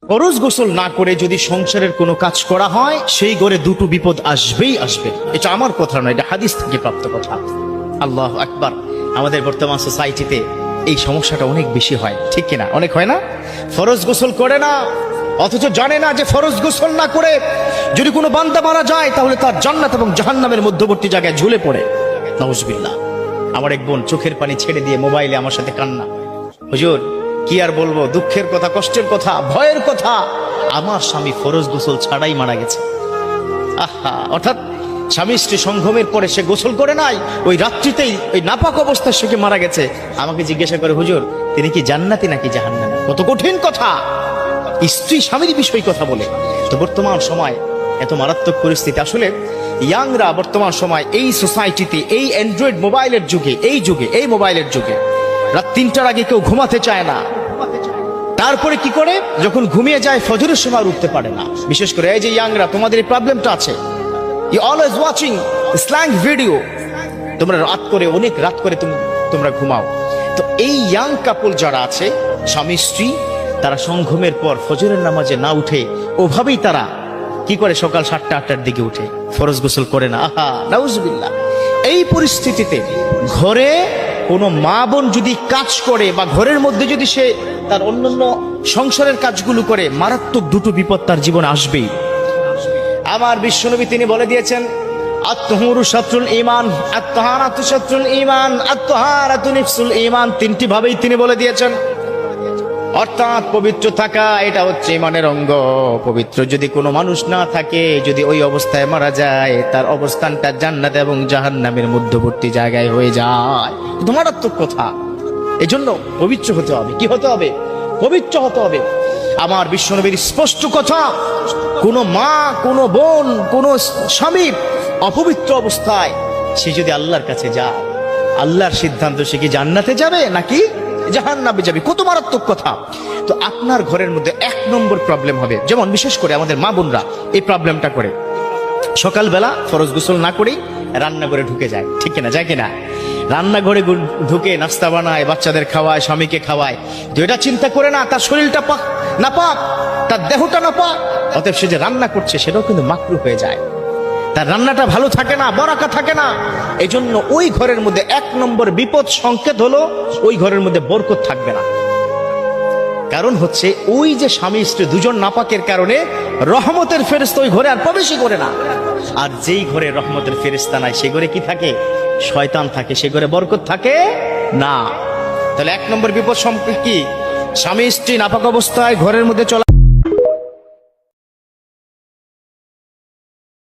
ফরজ গোসল না করে যদি সংসারের কোনো কাজ করা হয় সেই ঘরে দুটো বিপদ আসবেই আসবে। এটা আমার কথা নয়, এটা হাদিস থেকে প্রাপ্ত কথা। আল্লাহু আকবার। আমাদের বর্তমান সোসাইটিতে এই সমস্যাটা অনেক বেশি হয়, ঠিক কিনা? অনেক হয় না? ফরজ গোসল করে না, অথচ জানে না যে ফরজ গোসল না করে যদি কোনো বান্দা মারা যায় তাহলে তার জান্নাত এবং জাহান্নামের মধ্যবর্তী জায়গায় ঝুলে পড়ে। নাউজুবিল্লাহ। আমার এক বোন চোখের পানি ছেড়ে দিয়ে মোবাইলে আমার সাথে কান্না, হুজুর কি আর বলবো, দুঃখের কথা, কষ্টের কথা, ভয়ের কথা, আমার স্বামী ফরজ গোসল ছাড়াই মারা গেছে। আহা, অর্থাৎ স্বামী স্ত্রী সঙ্গমের পরে সে গোসল করে নাই, ওই রাত্রিতেই ওই নাপাক অবস্থায় সে মারা গেছে। আমাকে জিজ্ঞাসা করে, হুজুর তিনি কি জান্নাতি নাকি জাহান্নামী? কত কঠিন কথা, স্ত্রী স্বামীর বিষয় কথা বলে। তো বর্তমান সময় এত মারাত্মক পরিস্থিতি, আসলে ইয়াংরা বর্তমান সময় এই সোসাইটিতে, এই অ্যান্ড্রয়েড মোবাইলের যুগে, এই মোবাইলের যুগে রাত 3টার আগে কেউ ঘুমাতে চায় না। তারপরে কি করে, যখন ঘুমিয়ে যায় ফজরের সময় উঠতে পারে না। বিশেষ করে এই যে ইয়াংরা, তোমাদের এই প্রবলেমটা আছে। You always watching slang video, তোমরা অনেক রাত করে তোমরা ঘুমাও। তো এই ইয়াং কাপল যারা আছে, স্বামী স্ত্রী, তারা সংঘমের পর ফজরের নামাজে না উঠে ওভাবেই তারা কি করে, সকাল 7টা-8টার দিকে উঠে ফরজ গোসল করে না। আহা, নাউজুবিল্লাহ। এই পরিস্থিতিতে ঘরে কোনো মা বোন যদি কাজ করে বা ঘরের মধ্যে যদি সে তার অন্যান্য সংসারের কাজগুলো করে, মারাত্মক দুটো বিপদ তার জীবনে আসবেই। আমার বিশ্বনবী তিনি বলে দিয়েছেন, আত-তাহুরু শাত্রুল ঈমান, আত-তাহারাতু শাত্রুল ঈমান, আত-তাহারাতু নিফসুল ঈমান। 3টি ভাবেই তিনি বলে দিয়েছেন। অর্থাৎ পবিত্র থাকা এটা হচ্ছে ঈমানের অঙ্গ। পবিত্র যদি কোনো মানুষ না থাকে, যদি ওই অবস্থায় মারা যায়, তার অবস্থানটা জান্নাত এবং জাহান্নামের মধ্যবর্তী জায়গায় হয়ে যায়। মারাত্মক কথা। এজন্য পবিত্র হতে হবে। কি হতে হবে? পবিত্র হতে হবে। আমার বিশ্বনবীর স্পষ্ট কথা, কোনো মা, কোনো বোন, কোনো স্বামী অপবিত্র অবস্থায় সে যদি আল্লাহর কাছে যায়, আল্লাহর সিদ্ধান্ত সে কি জান্নাতে যাবে নাকি জাহান্নামে যাবে। কত মারাত্মক কথা। তো আপনার ঘরের মধ্যে 1 নম্বর প্রবলেম হবে, যেমন বিশেষ করে আমাদের মা বোনরা এই প্রবলেমটা করে, সকালবেলা ফরজ গোসল না করেই রান্নাঘরে ঢুকে যায়, ঠিক কিনা? যায় কিনা? রান্নাঘরে ঢুকে নাস্তা বানায়, বাচ্চাদের খাওয়ায়, স্বামীকে খাওয়ায়। তো এটা চিন্তা করে না তার শরীরটা না পাক, তার দেহটা না পাক, অতএব সে যে রান্না করছে সেটাও কিন্তু মাকরুহ হয়ে যায়, তার রান্নাটা ভালো থাকে না, বরাকা থাকে না। এই জন্য ওই ঘরের মধ্যে 1 নম্বর বিপদ সংকেত হলো, ওই ঘরের মধ্যে বরকত থাকবে না। কারণ হচ্ছে ওই যে স্বামী স্ত্রী দুজন নাপাকের কারণে রহমতের ফেরেশতা ওই ঘরে আর প্রবেশই করে না। আর যেই ঘরে রহমতের ফেরেশতা নাই, সে ঘরে কি থাকে? শয়তান থাকে, সে ঘরে বরকত থাকে না। তাহলে 1 নম্বর বিপদ সংকেত কি? স্বামী স্ত্রী নাপাক অবস্থায় ঘরের মধ্যে চলা